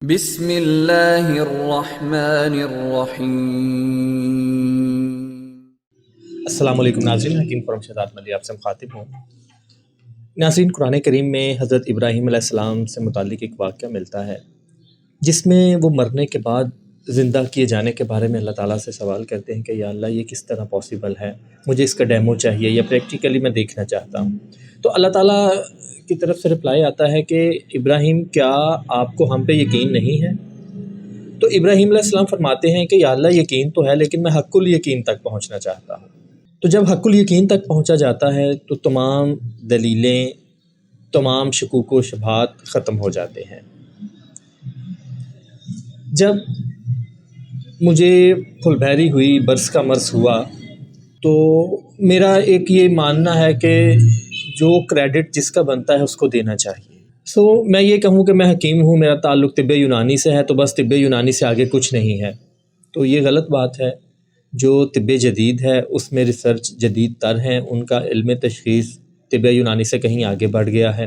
بسم اللہ الرحمن الرحیم۔ السلام علیکم ناظرین، حکیم خرم شہزاد ملی آپ سے مخاطب ہوں۔ ناظرین، قرآن کریم میں حضرت ابراہیم علیہ السلام سے متعلق ایک واقعہ ملتا ہے جس میں وہ مرنے کے بعد زندہ کیے جانے کے بارے میں اللہ تعالیٰ سے سوال کرتے ہیں کہ یا اللہ یہ کس طرح پاسبل ہے، مجھے اس کا ڈیمو چاہیے یا پریکٹیکلی میں دیکھنا چاہتا ہوں۔ تو اللہ تعالیٰ کی طرف سے رپلائی آتا ہے کہ ابراہیم کیا آپ کو ہم پہ یقین نہیں ہے؟ تو ابراہیم علیہ السلام فرماتے ہیں کہ یا اللہ یقین تو ہے، لیکن میں حق الیقین تک پہنچنا چاہتا ہوں۔ تو جب حق الیقین تک پہنچا جاتا ہے تو تمام دلیلیں، تمام شکوک و شبہات ختم ہو جاتے ہیں۔ جب مجھے پھل بھیری ہوئی، برس کا مرض ہوا، تو میرا ایک یہ ماننا ہے کہ جو کریڈٹ جس کا بنتا ہے اس کو دینا چاہیے۔ میں یہ کہوں کہ میں حکیم ہوں، میرا تعلق طب یونانی سے ہے، تو بس طب یونانی سے آگے کچھ نہیں ہے، تو یہ غلط بات ہے۔ جو طب جدید ہے اس میں ریسرچ جدید تر ہیں، ان کا علم تشخیص طب یونانی سے کہیں آگے بڑھ گیا ہے۔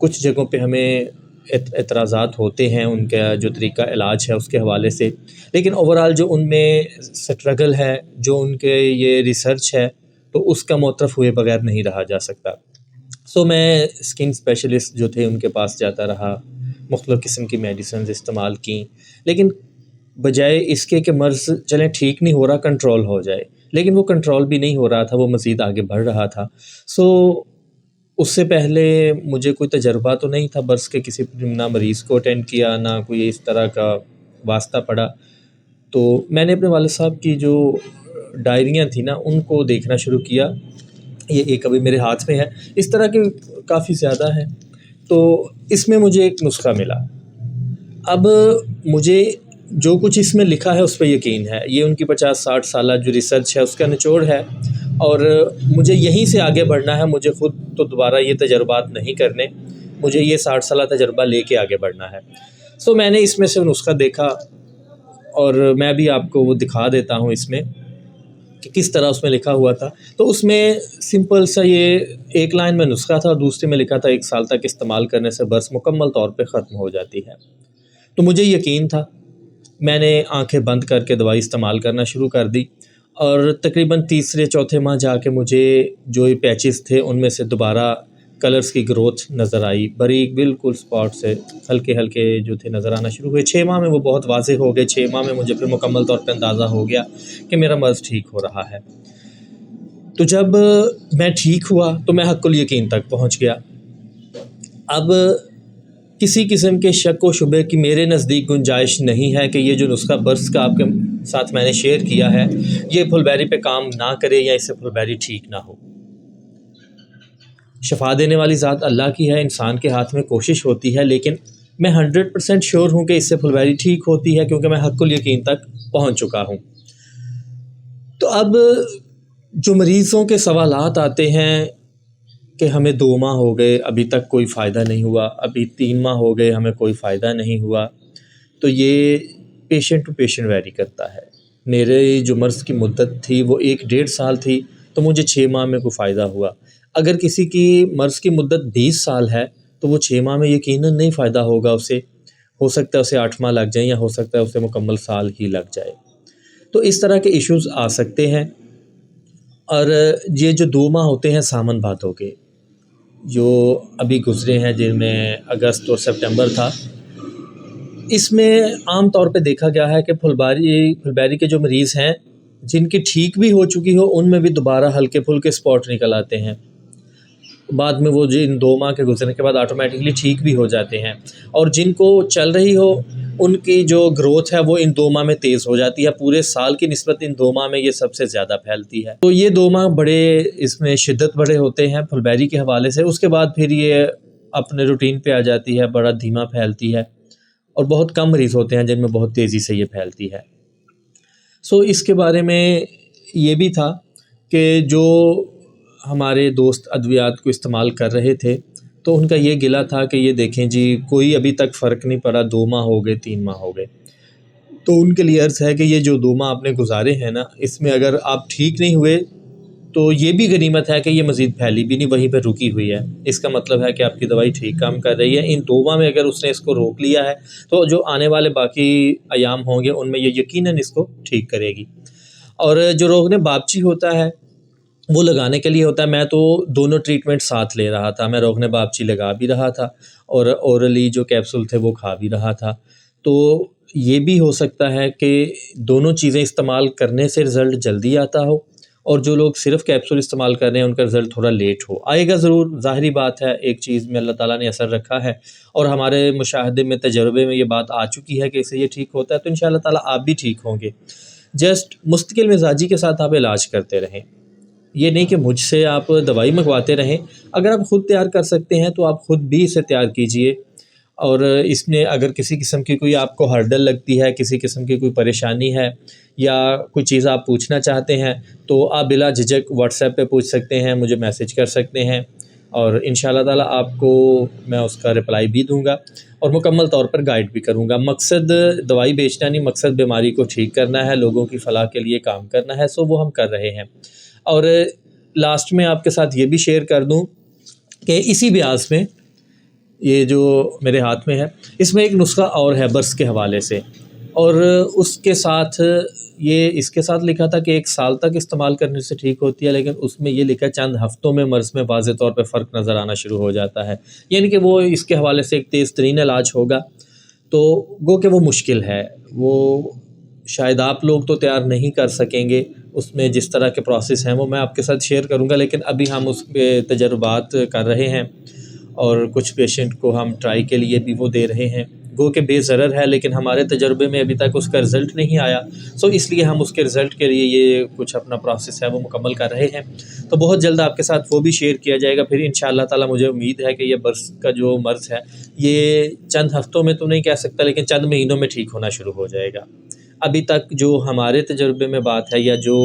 کچھ جگہوں پہ ہمیں اعتراضات ہوتے ہیں ان کا جو طریقہ علاج ہے اس کے حوالے سے، لیکن اوورال جو ان میں سٹرگل ہے، جو ان کے یہ ریسرچ ہے، تو اس کا معترف ہوئے بغیر نہیں رہا جا سکتا۔ میں اسکن اسپیشلسٹ جو تھے ان کے پاس جاتا رہا، مختلف قسم کی میڈیسنز استعمال کیں، لیکن بجائے اس کے کہ مرض چلیں ٹھیک نہیں ہو رہا، کنٹرول ہو جائے، لیکن وہ کنٹرول بھی نہیں ہو رہا تھا، وہ مزید آگے بڑھ رہا تھا۔ اس سے پہلے مجھے کوئی تجربہ تو نہیں تھا برس کے، کسی نہ مریض کو اٹینڈ کیا، نہ کوئی اس طرح کا واسطہ پڑا۔ تو میں نے اپنے والد صاحب کی جو ڈائریاں تھیں نا ان کو دیکھنا شروع کیا، یہ ایک ابھی میرے ہاتھ میں ہے، اس طرح کے کافی زیادہ ہیں۔ تو اس میں مجھے ایک نسخہ ملا۔ اب مجھے جو کچھ اس میں لکھا ہے اس پہ یقین ہے، یہ ان کی 50-60 سالہ جو ریسرچ ہے اس کا نچوڑ ہے، اور مجھے یہیں سے آگے بڑھنا ہے۔ مجھے خود تو دوبارہ یہ تجربات نہیں کرنے، مجھے یہ 60 سالہ تجربہ لے کے آگے بڑھنا ہے۔ میں نے اس میں سے نسخہ دیکھا، اور میں بھی آپ کو وہ دکھا دیتا ہوں اس میں کہ کس طرح اس میں لکھا ہوا تھا۔ تو اس میں سمپل سا یہ ایک لائن میں نسخہ تھا، اور دوسرے میں لکھا تھا 1 سال تک استعمال کرنے سے برس مکمل طور پہ ختم ہو جاتی ہے۔ تو مجھے یقین تھا، میں نے آنکھیں بند کر کے دوائی استعمال کرنا شروع کر دی، اور تقریباً تیسرے چوتھے ماہ جا کے مجھے جو یہ پیچز تھے ان میں سے دوبارہ کلرز کی گروتھ نظر آئی، باریک بالکل سپاٹ سے ہلکے ہلکے جو تھے نظر آنا شروع ہوئے۔ 6 ماہ میں وہ بہت واضح ہو گئے، 6 ماہ میں مجھے پھر مکمل طور پہ اندازہ ہو گیا کہ میرا مرض ٹھیک ہو رہا ہے۔ تو جب میں ٹھیک ہوا تو میں حق الیقین تک پہنچ گیا۔ اب کسی قسم کے شک و شبے کی میرے نزدیک گنجائش نہیں ہے کہ یہ جو نسخہ برس کا آپ کے ساتھ میں نے شیئر کیا ہے یہ پھل بیری پہ کام نہ کرے یا اس سے پھل بیری ٹھیک نہ ہو۔ شفا دینے والی ذات اللہ کی ہے، انسان کے ہاتھ میں کوشش ہوتی ہے، لیکن میں 100% شیور ہوں کہ اس سے پھل بیری ٹھیک ہوتی ہے، کیونکہ میں حق الیقین تک پہنچ چکا ہوں۔ تو اب جو مریضوں کے سوالات آتے ہیں کہ ہمیں 2 ماہ ہو گئے ابھی تک کوئی فائدہ نہیں ہوا، ابھی 3 ماہ ہو گئے ہمیں کوئی فائدہ نہیں ہوا، تو یہ پیشنٹ ٹو پیشنٹ ویری کرتا ہے۔ میرے جو مرض کی مدت تھی وہ 1-1.5 سال تھی، تو مجھے 6 ماہ میں کوئی فائدہ ہوا۔ اگر کسی کی مرض کی مدت 20 سال ہے تو وہ 6 ماہ میں یقیناً نہیں فائدہ ہوگا اسے، ہو سکتا ہے اسے 8 ماہ لگ جائیں، یا ہو سکتا ہے اسے مکمل سال ہی لگ جائے۔ تو اس طرح کے ایشوز آ سکتے ہیں، اور یہ جو 2 ماہ ہوتے ہیں سامن باتوں کے جو ابھی گزرے ہیں، جن میں اگست اور سپٹمبر تھا، اس میں عام طور پہ دیکھا گیا ہے کہ پھل بیری کے جو مریض ہیں جن کی ٹھیک بھی ہو چکی ہو ان میں بھی دوبارہ ہلکے پھلکے سپاٹ نکل آتے ہیں، بعد میں وہ جن 2 ماہ کے گزرنے کے بعد آٹومیٹکلی ٹھیک بھی ہو جاتے ہیں، اور جن کو چل رہی ہو ان کی جو گروتھ ہے وہ ان 2 ماہ میں تیز ہو جاتی ہے، پورے سال کی نسبت ان 2 ماہ میں یہ سب سے زیادہ پھیلتی ہے۔ تو یہ 2 ماہ بڑے اس میں شدت بڑے ہوتے ہیں پھل بیری کے حوالے سے، اس کے بعد پھر یہ اپنے روٹین پہ آ جاتی ہے، بڑا دھیما پھیلتی ہے، اور بہت کم مریض ہوتے ہیں جن میں بہت تیزی سے یہ پھیلتی ہے۔ اس کے بارے میں یہ بھی تھا کہ جو ہمارے دوست ادویات کو استعمال کر رہے تھے تو ان کا یہ گلہ تھا کہ یہ دیکھیں جی کوئی ابھی تک فرق نہیں پڑا، 2 ماہ ہو گئے، 3 ماہ ہو گئے۔ تو ان کے لیے عرض ہے کہ یہ جو 2 ماہ آپ نے گزارے ہیں نا، اس میں اگر آپ ٹھیک نہیں ہوئے تو یہ بھی غنیمت ہے کہ یہ مزید پھیلی بھی نہیں، وہیں پہ رکی ہوئی ہے، اس کا مطلب ہے کہ آپ کی دوائی ٹھیک کام کر رہی ہے۔ ان 2 ماہ میں اگر اس نے اس کو روک لیا ہے تو جو آنے والے باقی ایام ہوں گے ان میں یہ یقیناً اس کو ٹھیک کرے گی۔ اور جو روغن بابچی ہوتا ہے وہ لگانے کے لیے ہوتا ہے۔ میں تو دونوں ٹریٹمنٹ ساتھ لے رہا تھا، میں روغن بابچی لگا بھی رہا تھا اور اورلی جو کیپسول تھے وہ کھا بھی رہا تھا۔ تو یہ بھی ہو سکتا ہے کہ دونوں چیزیں استعمال کرنے سے رزلٹ جلدی آتا ہو، اور جو لوگ صرف کیپسول استعمال کر رہے ہیں ان کا رزلٹ تھوڑا لیٹ ہو۔ آئے گا ضرور، ظاہری بات ہے، ایک چیز میں اللہ تعالیٰ نے اثر رکھا ہے اور ہمارے مشاہدے میں، تجربے میں یہ بات آ چکی ہے کہ اس سے یہ ٹھیک ہوتا ہے، تو انشاءاللہ تعالیٰ آپ بھی ٹھیک ہوں گے۔ جسٹ مستقل مزاجی کے ساتھ آپ علاج کرتے رہیں، یہ نہیں کہ مجھ سے آپ دوائی منگواتے رہیں۔ اگر آپ خود تیار کر سکتے ہیں تو آپ خود بھی اسے تیار کیجئے، اور اس میں اگر کسی قسم کی کوئی آپ کو ہرڈل لگتی ہے، کسی قسم کی کوئی پریشانی ہے یا کوئی چیز آپ پوچھنا چاہتے ہیں تو آپ بلا جھجک واٹس ایپ پہ پوچھ سکتے ہیں، مجھے میسج کر سکتے ہیں، اور انشاءاللہ تعالیٰ آپ کو میں اس کا رپلائی بھی دوں گا اور مکمل طور پر گائیڈ بھی کروں گا۔ مقصد دوائی بیچنا نہیں، مقصد بیماری کو ٹھیک کرنا ہے، لوگوں کی فلاح کے لیے کام کرنا ہے، سو وہ ہم کر رہے ہیں۔ اور لاسٹ میں آپ کے ساتھ یہ بھی شیئر کر دوں کہ اسی بیاض میں یہ جو میرے ہاتھ میں ہے، اس میں ایک نسخہ اور ہے برس کے حوالے سے، اور اس کے ساتھ اس کے ساتھ لکھا تھا کہ 1 سال تک استعمال کرنے سے ٹھیک ہوتی ہے، لیکن اس میں یہ لکھا چند ہفتوں میں مرض میں واضح طور پہ فرق نظر آنا شروع ہو جاتا ہے، یعنی کہ وہ اس کے حوالے سے ایک تیز ترین علاج ہوگا، تو گو کہ وہ مشکل ہے، وہ شاید آپ لوگ تو تیار نہیں کر سکیں گے، اس میں جس طرح کے پروسیس ہیں وہ میں آپ کے ساتھ شیئر کروں گا، لیکن ابھی ہم اس پہ تجربات کر رہے ہیں اور کچھ پیشنٹ کو ہم ٹرائی کے لیے بھی وہ دے رہے ہیں، گو کہ بے ضرر ہے، لیکن ہمارے تجربے میں ابھی تک اس کا رزلٹ نہیں آیا، سو اس لیے ہم اس کے رزلٹ کے لیے یہ کچھ اپنا پروسیس ہے وہ مکمل کر رہے ہیں، تو بہت جلد آپ کے ساتھ وہ بھی شیئر کیا جائے گا۔ پھر انشاءاللہ تعالیٰ مجھے امید ہے کہ یہ برس کا جو مرض ہے یہ چند ہفتوں میں تو نہیں کہہ سکتا، لیکن چند مہینوں میں ٹھیک ہونا شروع ہو جائے گا۔ ابھی تک جو ہمارے تجربے میں بات ہے یا جو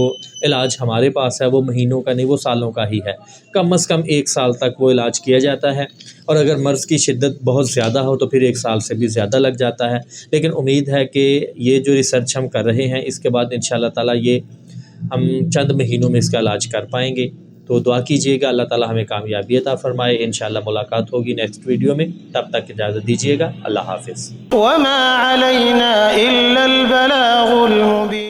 علاج ہمارے پاس ہے وہ مہینوں کا نہیں، وہ سالوں کا ہی ہے، کم از کم 1 سال تک وہ علاج کیا جاتا ہے، اور اگر مرض کی شدت بہت زیادہ ہو تو پھر 1 سال سے بھی زیادہ لگ جاتا ہے، لیکن امید ہے کہ یہ جو ریسرچ ہم کر رہے ہیں اس کے بعد انشاءاللہ تعالیٰ یہ ہم چند مہینوں میں اس کا علاج کر پائیں گے، تو دعا کیجیے گا اللہ تعالیٰ ہمیں کامیابی عطا فرمائے۔ انشاءاللہ ملاقات ہوگی نیکسٹ ویڈیو میں، تب تک اجازت دیجیے گا، اللہ حافظ۔ وما علينا إلا البلاغ المبين۔